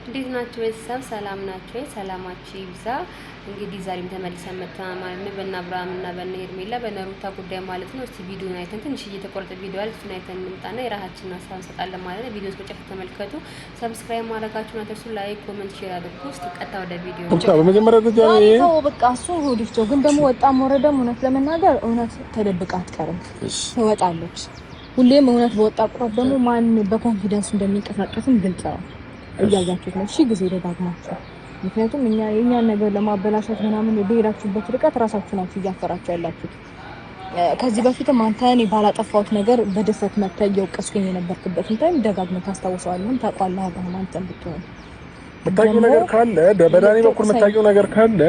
እንዴት ናችሁ? ቤተሰብ ሰላም ናችሁ? ሰላማችሁ ይብዛ። እንግዲህ ዛሬም ተመልሰን መጥተናል ማለት ነው። በእነ አብርሃም እና በእነ ሄርሜላ በእነ ሩታ ጉዳይ ማለት ነው። እስቲ ቪዲዮን አይተን ትንሽ እየተቆረጠ ቪዲዮ አለ፣ እሱን አይተን እንምጣና የራሳችንን ሀሳብ እንሰጣለን ማለት ነው። ቪዲዮ እስከ ጨረሻ ተመልከቱ። ሰብስክራይብ ማድረጋችሁን አትርሱ። ላይክ፣ ኮሜንት፣ ሼር አድርጉ። እስቲ ቀጥታ ወደ ቪዲዮ በመጀመሪያ ደረጃ ነው በቃ እሱ ሆዲፍቶ ግን ደግሞ ወጣም ወረደም እውነት ለመናገር እውነት ተደብቃ አትቀርም፣ ትወጣለች። ሁሌም እውነት በወጣ ቁጥር ደግሞ ማን በኮንፊደንስ እንደሚንቀሳቀስም ግልጽ ነው። እያያችሁት ነው። እሺ ጊዜ ደጋግማችሁ ምክንያቱም የኛን ነገር ለማበላሸት ምናምን በሄዳችሁበት ርቀት ራሳችሁ ናችሁ እያፈራችሁ ያላችሁት። ከዚህ በፊትም አንተ እኔ ባላጠፋሁት ነገር በድፍረት መተህ እየወቀስኩኝ የነበርክበትን ታይም ደጋግመህ ታስታውሰዋለህ። ታውቃለህ አሁን አንተም ብትሆን የምታውቂው ነገር ካለ በዳኒ በኩል የምታውቂው ነገር ካለ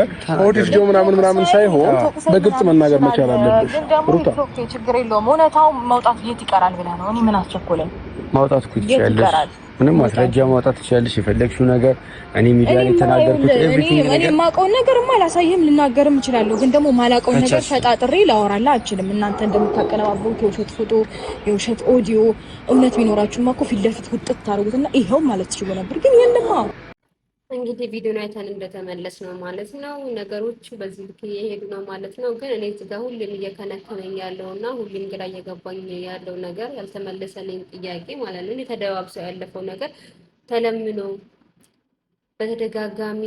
ኦዲዮ ምናምን ሳይሆን በግልጽ መናገር መቻል አለብሽ። ሩታ ችግር የለውም። እውነታው መውጣት የት ይቀራል ብለህ ነው? እኔ ምን አስቸኮለኝ? ማውጣት እኮ ይችላል። ምንም ማስረጃ ማውጣት ትችላለሽ፣ የፈለግሽው ነገር። እኔ ሚዲያ ላይ ተናገርኩት ኤቭሪቲንግ ነገር እኔ የማውቀውን ነገርማ ላሳይህም ልናገርም እችላለሁ፣ ግን ደግሞ ማላውቀውን ነገር ፈጣጥሬ ላወራላ አልችልም። እናንተ እንደምታቀነባብሩት የውሸት ፎቶ፣ የውሸት ኦዲዮ እውነት ቢኖራችሁማ እኮ ፊት ለፊት ውጥት ታደርጉትና ይሄው ማለት ትችሉ ነበር፣ ግን የለማ። እንግዲህ ቪዲዮን አይተን እንደተመለስ ነው ማለት ነው። ነገሮቹ በዚህ ልክ እየሄዱ ነው ማለት ነው። ግን እኔ እዚህ ጋር ሁሌም እየከነከነኝ ያለውና ሁሌም ግራ እየገባኝ ያለው ነገር ያልተመለሰልኝ ጥያቄ ማለት ነው። ተደባብሰው ያለፈው ነገር ተለምኖ በተደጋጋሚ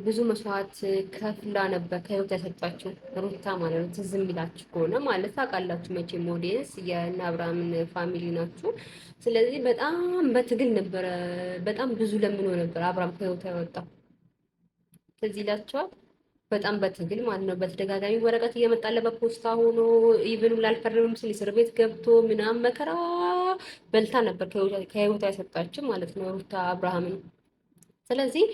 ብዙ መስዋዕት ከፍላ ነበር ከህይወት ያሰጣችሁ ሩታ ማለት ነው። ትዝ የሚላችሁ ከሆነ ማለት ታውቃላችሁ መቼም ኦዲየንስ የእነ አብርሃምን ፋሚሊ ናችሁ። ስለዚህ በጣም በትግል ነበረ፣ በጣም ብዙ ለምኖ ነበር አብርሃም ከህይወት ያወጣው። ትዝ ይላችኋል። በጣም በትግል ማለት ነው። በተደጋጋሚ ወረቀት እየመጣለ በፖስታ ሆኖ ኢቭን ላልፈርምም ሲል እስር ቤት ገብቶ ምናምን መከራ በልታ ነበር ከህይወት ያሰጣችሁ ማለት ነው ሩታ አብርሃምን። ስለዚህ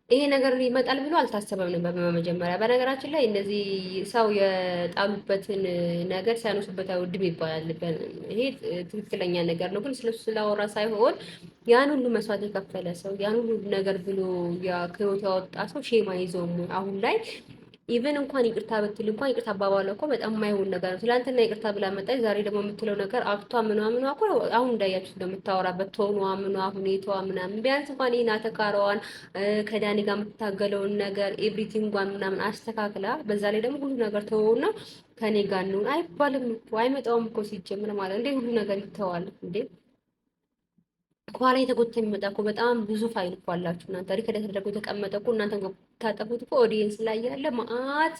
ይሄ ነገር ይመጣል ብሎ አልታሰበም ነበር በመጀመሪያ። በነገራችን ላይ እነዚህ ሰው የጣሉበትን ነገር ሲያነሱበት አይወድም ይባላል። ይሄ ትክክለኛ ነገር ነው። ግን ስለሱ ስላወራ ሳይሆን ያን ሁሉ መስዋዕት የከፈለ ሰው ያን ሁሉ ነገር ብሎ ከህይወት ያወጣ ሰው ሼማ ይዘውም አሁን ላይ ኢቨን እንኳን ይቅርታ ብትል እንኳን ይቅርታ አባባሏ እኮ በጣም የማይሆን ነገር ነው። ትላንትና ይቅርታ ብላ መጣች፣ ዛሬ ደግሞ የምትለው ነገር አክቷ ምኗ እኮ አሁን እንዳያችሁ እንደምታወራበት ቶኗ ምኗ ሁኔታዋ ምናምን ቢያንስ እንኳን ይሄን አተካራዋን ከዳኒ ጋር የምትታገለውን ነገር ኤቭሪቲንጓን ምናምን አስተካክላ፣ በዛ ላይ ደግሞ ሁሉ ነገር ተወውና ከኔ ጋር ነው አይባልም እኮ አይመጣውም እኮ ሲጀምር ማለት እንዴ ሁሉ ነገር ይተዋል እንዴ? ከኋላ የተጎተተ የሚመጣ እኮ በጣም ብዙ ፋይል እኮ አላችሁ እናንተ። ሪከርድ ተደርጎ የተቀመጠ እኮ እናንተ ታጠፉት እኮ ኦዲየንስ ላይ ያለ ማአት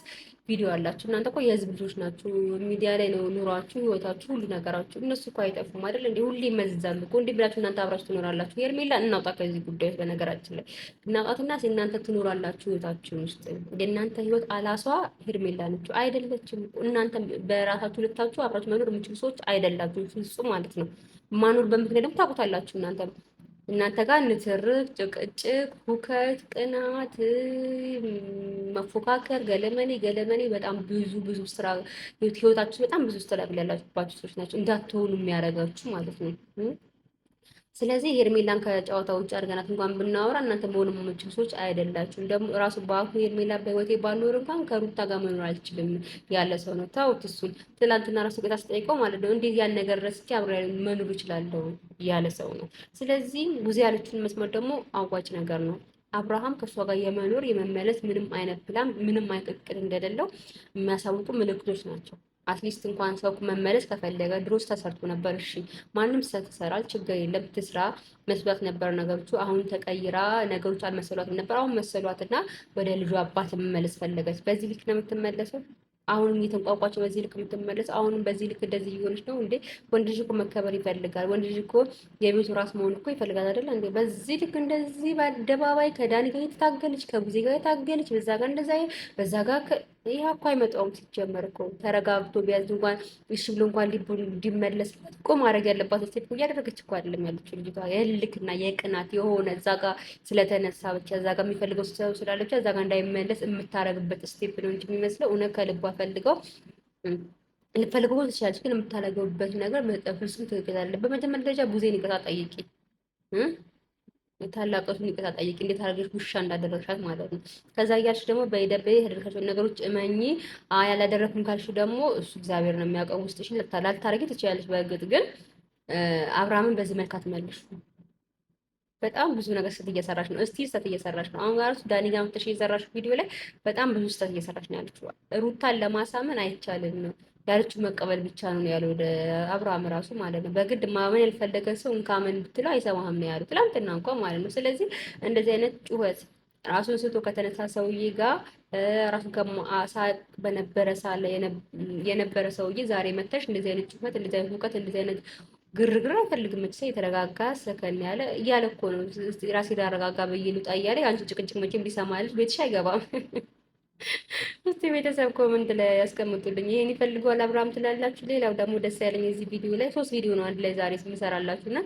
ቪዲዮ አላችሁ እናንተ እኮ የህዝብ ልጆች ናችሁ። ሚዲያ ላይ ነው ኑሯችሁ፣ ህይወታችሁ፣ ሁሉ ነገራችሁ። እነሱ እኮ አይጠፉም አይደል እንዴ? ሁሌ ይመዝዛሉ እኮ እንዴ ብላችሁ እናንተ አብራችሁ ትኖራላችሁ። ሄርሜላ እናውጣ ከዚህ ጉዳዮች። በነገራችን ላይ እናውጣትና እናንተ ትኖራላችሁ ህይወታችሁን ውስጥ። የእናንተ ህይወት አላሷ ሄርሜላ ነች አይደለችም። እናንተ በራሳችሁ ልታችሁ አብራችሁ መኖር የምችሉ ሰዎች አይደላችሁም ፍጹም ማለት ነው። ማኖር በምክንያት ደግሞ ታውቁታላችሁ እናንተ ጋር ንትርክ፣ ጭቅጭቅ፣ ሁከት፣ ቅናት፣ መፎካከር፣ ገለመኔ በጣም ብዙ ስራ ህይወታችሁ በጣም ብዙ ስራ ያላችሁባችሁ ሰዎች ናቸው እንዳትሆኑ የሚያደርጋችሁ ማለት ነው። ስለዚህ ሄርሜላን ከጨዋታ ውጭ አድርገናት እንኳን ብናወራ እናንተ መሆን የምትችሉ ሰዎች አይደላችሁም። ደግሞ ራሱ በአፉ ሄርሜላ በህይወቴ ባልኖር እንኳን ከሩታ ጋር መኖር አልችልም ያለ ሰው ነው። ታውት እሱን ትላንትና ራሱ ጌታ አስጠይቀው ማለት ነው እንዴት ያን ነገር ረስቼ አብሬ መኖር እችላለሁ ያለ ሰው ነው። ስለዚህ ብዙ ያለችውን መስመር ደግሞ አዋጭ ነገር ነው። አብርሃም ከሷ ጋር የመኖር የመመለስ ምንም አይነት ፕላን ምንም አይነት እቅድ እንደሌለው የሚያሳውቁ ምልክቶች ናቸው። አትሊስት እንኳን ሰው መመለስ ከፈለገ ድሮስ ተሰርቶ ነበር። እሺ ማንም ተሰራል፣ ችግር የለም ትስራ መስሏት ነበር ነገሮቹ። አሁን ተቀይራ ነገሮች አልመሰሏትም ነበር። አሁን መሰሏትና ወደ ልጇ አባት መመለስ ፈለገች። በዚህ ልክ ነው የምትመለሰው? አሁንም እየተንቋቋቸው በዚህ ልክ የምትመለስ አሁንም በዚህ ልክ እንደዚህ እየሆነች ነው እንዴ? ወንድ ልጅ እኮ መከበር ይፈልጋል። ወንድ ልጅ እኮ የቤቱ ራስ መሆን እኮ ይፈልጋል አይደል እንዴ? በዚህ ልክ እንደዚህ በአደባባይ ከዳኒ ጋር የተታገለች፣ ከቡዜ ጋር የታገለች፣ በዛ ጋር እንደዛ በዛ ጋር ይሄ እኮ አይመጣውም። ሲጀመር እኮ ተረጋግቶ ቢያዝ እንኳን እሺ ብሎ እንኳን ሊቡ እንዲመለስ እኮ ማድረግ ያለባት ስቴፕ እያደረገች እኮ አይደለም ያለችው ልጅቷ። የልክና የቅናት የሆነ እዛ ጋር ስለተነሳ ብቻ እዛ ጋር የሚፈልገው ሰው ስላለ ብቻ እዛ ጋር እንዳይመለስ የምታረግበት ስቴፕ ነው እንጂ የሚመስለው እውነት ከልቧ ፈልገው ልፈልገው ትችላለች፣ ግን የምታረገውበት ነገር ፍጹም ትክክል አለ። በመጀመሪያ ደረጃ ቡዜን ይቅርታ ጠይቂ ታላቀቱን ይቅርታ ጠይቂ፣ እንዴት አድርገሽ ውሻ እንዳደረግሻት ማለት ነው። ከዛ እያልሽ ደግሞ በይደበይ ያደረግሻቸው ነገሮች እመኚ። ያላደረግኩም ካልሽ ደግሞ እሱ እግዚአብሔር ነው የሚያውቀው ውስጥሽን ላታረጊ ትችላለች። በእርግጥ ግን አብርሃምን በዚህ መልክ አትመልሹ። በጣም ብዙ ነገር ስህተት እየሰራሽ ነው። እስቲ ስህተት እየሰራሽ ነው። አሁን ጋር ዳኒ ጋር መጥተሽ የሰራሽ ቪዲዮ ላይ በጣም ብዙ ስህተት እየሰራሽ ነው ያለችው። ሩታን ለማሳመን አይቻልም ነው ያለችው፣ መቀበል ብቻ ነው ያለው ወደ አብርሃም ራሱ ማለት ነው። በግድ ማመን ያልፈለገ ሰው እንካመን ብትለው አይሰማህም ነው ያሉት ትላንትና እንኳን ማለት ነው። ስለዚህ እንደዚህ አይነት ጩኸት ራሱን ስቶ ከተነሳ ሰውዬ ጋር ራሱን ከማሳቅ በነበረ ሳለ የነበረ ሰውዬ ዛሬ መተሽ እንደዚህ አይነት ጩኸት፣ እንደዚህ አይነት ሙቀት፣ እንደዚህ አይነት ግርግር አይፈልግም። መቼ የተረጋጋ ሰከን ያለ እያለ እኮ ነው ራሴ ዳረጋጋ በየሉጣ እያለ አንቺ ጭቅጭቅ መቼም ሊሰማልሽ ቤትሽ አይገባም። እስቲ ቤተሰብ ኮመንት ላይ ያስቀምጡልኝ ይሄን ይፈልገዋል አብርሃም ትላላችሁ። ሌላው ደግሞ ደስ ያለኝ እዚህ ቪዲዮ ላይ 3 ቪዲዮ ነው አንድ ላይ ዛሬ ስንሰራላችሁና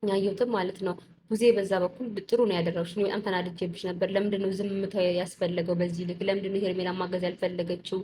ያየሁትም ማለት ነው ቡዜ በዛ በኩል ጥሩ ነው ያደረግሽ። እኔ በጣም ተናድጄብሽ ነበር። ለምንድን ነው ዝምታ ያስፈለገው በዚህ ልክ? ለምንድን ነው ሄርሜላን ማገዝ ያልፈለገችው?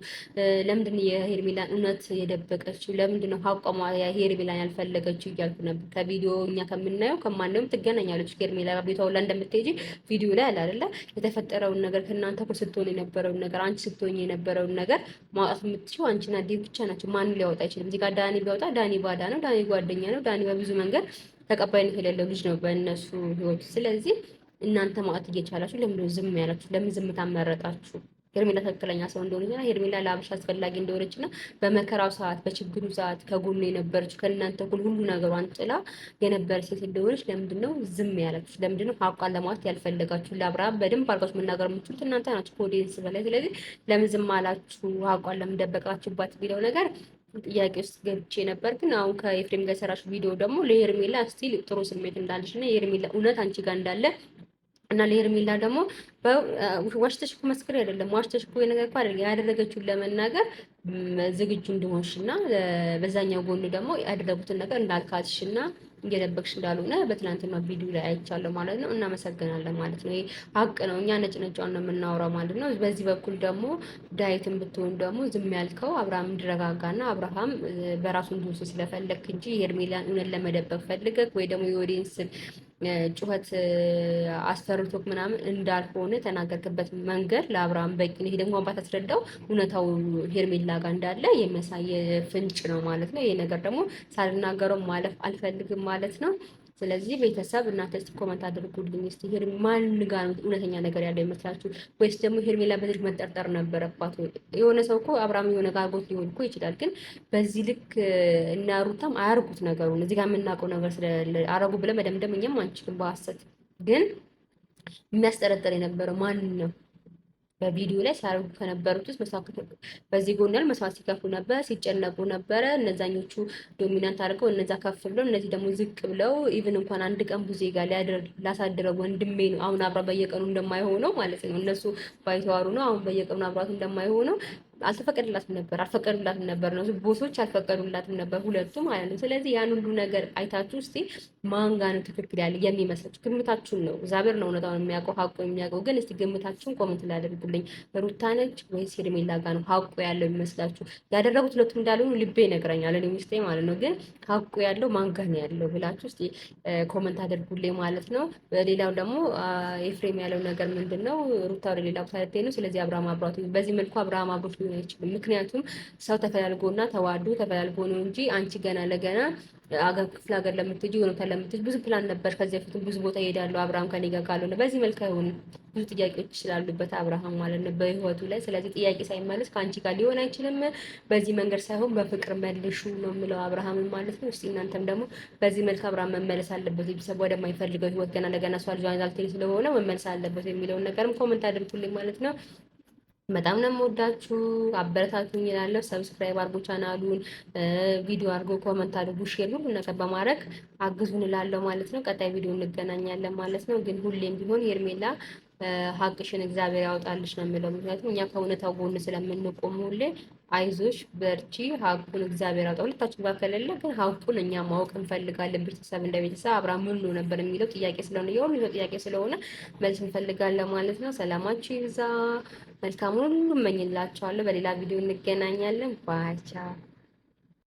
ለምንድን ነው የሄርሜላን እውነት የደበቀችው? ለምንድን ነው ሀቋማ ሄርሜላን ያልፈለገችው እያልኩ ነበር። ከቪዲዮ እኛ ከምናየው ከማንም ትገናኛለች ሄርሜላ ጋር ቤቷ ሁላ እንደምትሄጂ ቪዲዮ ላይ አለ አይደለ? የተፈጠረውን ነገር ከእናንተ እኮ ስትሆን የነበረውን ነገር አንቺ ስትሆኝ የነበረውን ነገር ማውጣት የምትችው አንቺና ዴቭ ብቻ ናቸው። ማንም ሊያወጣ አይችልም። እዚህ ጋር ዳኒ ቢያወጣ ዳኒ ባዳ ነው፣ ዳኒ ጓደኛ ነው፣ ዳኒ በብዙ መንገድ ተቀባይነት የሌለው ልጅ ነው በእነሱ ህይወት። ስለዚህ እናንተ ማውጣት እየቻላችሁ ለምን ዝም ያላችሁ? ለምን ዝምታ መረጣችሁ? ሄርሜላ ትክክለኛ ሰው እንደሆነች እና ሄርሜላ ለአብርሽ አስፈላጊ እንደሆነች እና በመከራው ሰዓት በችግሩ ሰዓት ከጎኑ የነበረች ከእናንተ እኩል ሁሉ ነገሯን ጥላ የነበረች ሴት እንደሆነች ለምንድን ነው ዝም ያላችሁ? ለምንድን ነው ሀቋን ለማውጣት ያልፈለጋችሁ? ለአብርሃም በደንብ አድርጋችሁ መናገር የምትችሉት እናንተ ናችሁ ከኦዲየንስ በላይ። ስለዚህ ለምን ዝም አላችሁ? ሀቋን ለምን ደበቃችሁባት የሚለው ነገር ጥያቄ ውስጥ ገብቼ ነበር። ግን አሁን ከኤፍሬም ጋር የሰራሽ ቪዲዮ ደግሞ ለሄርሜላ ስቲል ጥሩ ስሜት እንዳለሽ እና የሄርሜላ እውነት አንቺ ጋር እንዳለ እና ለሄርሜላ ደግሞ ዋሽተሽ እኮ መስክሬ አይደለም ዋሽተሽ እኮ ነገር እኮ አይደለም ያደረገችውን ለመናገር ዝግጁ እንደሆንሽ እና በዛኛው ጎን ደግሞ ያደረጉትን ነገር እንዳልካትሽ እና እየደበቅሽ እንዳልሆነ በትናንትና ቪዲዮ ላይ አይቻለሁ ማለት ነው። እናመሰግናለን ማለት ነው። ይሄ ሀቅ ነው። እኛ ነጭ ነጫውን ነው የምናወራው ማለት ነው። በዚህ በኩል ደግሞ ዳዊትን ብትሆን ደግሞ ዝም ያልከው አብርሃም እንዲረጋጋና አብርሃም በራሱ እንዲወስድ ስለፈለግክ እንጂ ሄርሜላን እውነት ለመደበቅ ፈልገህ ወይ ደግሞ የኦዲየንስን ጩኸት አስፈርቶክ ምናምን እንዳልሆነ ተናገርክበት መንገድ ለአብርሃም በቂ ነው። ይሄ ደግሞ አባት አስረዳው እውነታው ሄርሜላ ጋር እንዳለ የሚያሳይ ፍንጭ ነው ማለት ነው። ይሄ ነገር ደግሞ ሳልናገረው ማለፍ አልፈልግም ማለት ነው። ስለዚህ ቤተሰብ እናንተ እስቲ ኮመንት አድርጉልኝ። እስቲ ማን ጋር ነው እውነተኛ ነገር ያለው ይመስላችሁ? ወይስ ደግሞ ሄርሜላ በዚህ መጠርጠር ነበረባት? የሆነ ሰው እኮ አብርሃም የሆነ ጋር ጎት ሊሆን እኮ ይችላል። ግን በዚህ ልክ እና ሩታም አያርጉት ነገሩን እዚህ ጋር የምናውቀው ነገር ስለሌለ አረጉ ብለን መደምደም እኛም አንችልም በሐሰት። ግን የሚያስጠረጥር የነበረው ማን ነው? በቪዲዮ ላይ ሲያደርጉ ከነበሩት ውስጥ በዚህ ጎን ያሉ መስዋዕት ሲከፍሉ ነበር፣ ሲጨነቁ ነበረ። እነዛኞቹ ዶሚናንት አድርገው እነዛ ከፍ ብለው እነዚህ ደግሞ ዝቅ ብለው ኢቭን እንኳን አንድ ቀን ቡዜ ጋር ላሳድረው ወንድሜ ነው አሁን አብራ በየቀኑ እንደማይሆነው ማለት ነው። እነሱ ባይተዋሩ ነው አሁን በየቀኑ አብራት እንደማይሆነው አልፈቀዱላትም ነበር ነው ቦሶች አልፈቀዱላትም ነበር ሁለቱ ማለት ነው። ስለዚህ ያን ሁሉ ነገር አይታችሁ እስቲ ማን ጋር ነው ትክክል ያለ የሚመስላችሁ? ግምታችሁን ነው። እግዚአብሔር ነው እውነታውን የሚያውቀው ሀቁ የሚያውቀው። ግን እስቲ ግምታችሁን ኮሜንት ላይ አድርጉልኝ። ሩታ ነች ወይስ ሄርሜላ ጋር ነው ሀቁ ያለው የሚመስላችሁ? ያደረጉት ሁለቱም እንዳልሆኑ ልቤ ይነግረኛል እኔ ውስጤ ማለት ነው። ግን ሀቁ ያለው ማን ጋር ነው ያለው ብላችሁ እስቲ ኮሜንት አድርጉልኝ ማለት ነው። ሌላው ደግሞ ኤፍሬም ያለው ነገር ምንድነው? ሩታ ወደ ሌላ ቦታ ልትሄድ ነው። ስለዚህ አብርሃም አብሯት በዚህ መልኩ አብርሃም አብሮት አይችልም። ምክንያቱም ሰው ተፈላልጎና ተዋዶ ተፈላልጎ ነው እንጂ አንቺ ገና ለገና አገር ክፍለ ሀገር ለምትሄጂ ሆነ ለምትሄጂ ብዙ ፕላን ነበር። ከዚህ በፊት ብዙ ቦታ ይሄዳሉ አብርሃም ከኔ ጋር ካልሆነ በዚህ መልክ አይሆንም። ብዙ ጥያቄዎች ስላሉበት አብርሃም ማለት ነው በህይወቱ ላይ። ስለዚህ ጥያቄ ሳይመለስ ከአንቺ ጋር ሊሆን አይችልም። በዚህ መንገድ ሳይሆን በፍቅር መልሹ ነው የምለው አብርሃም ማለት ነው። እስቲ እናንተም ደግሞ በዚህ መልክ አብርሃም መመለስ አለበት ቤተሰብ ወደማይፈልገው ህይወት ገና ለገና እሷ ልጇን ዛልቴ ስለሆነ መመለስ አለበት የሚለውን ነገርም ኮመንት አድርጉልኝ ማለት ነው። በጣም ነው የምወዳችሁ። አበረታቱኝ እላለሁ። ሰብስክራይብ አድርጉ ቻናሉን፣ ቪዲዮ አድርጎ ኮመንት አድርጉ፣ ሼር ሁሉ ነገር በማድረግ አግዙን እላለሁ ማለት ነው። ቀጣይ ቪዲዮ እንገናኛለን ማለት ነው። ግን ሁሌም ቢሆን ሄርሜላ ሀቅሽን እግዚአብሔር ያወጣልሽ ነው የምለው። ምክንያቱም እኛ ከእውነታው ጎን ስለምንቆም ሁሌ አይዞሽ በርቺ፣ ሀቁን እግዚአብሔር ያወጣው። ሁለታችን ጋር ከሌለ ግን ሀቁን እኛ ማወቅ እንፈልጋለን። ቤተሰብ እንደ ቤተሰብ አብርሃም ምን ነው ነበር የሚለው ጥያቄ ስለሆነ የሁሉ ሰው ጥያቄ ስለሆነ መልስ እንፈልጋለን ማለት ነው። ሰላማችሁ ይብዛ። መልካሙን ሁሉ እመኝላችኋለሁ። በሌላ ቪዲዮ እንገናኛለን። ባይ ቻው።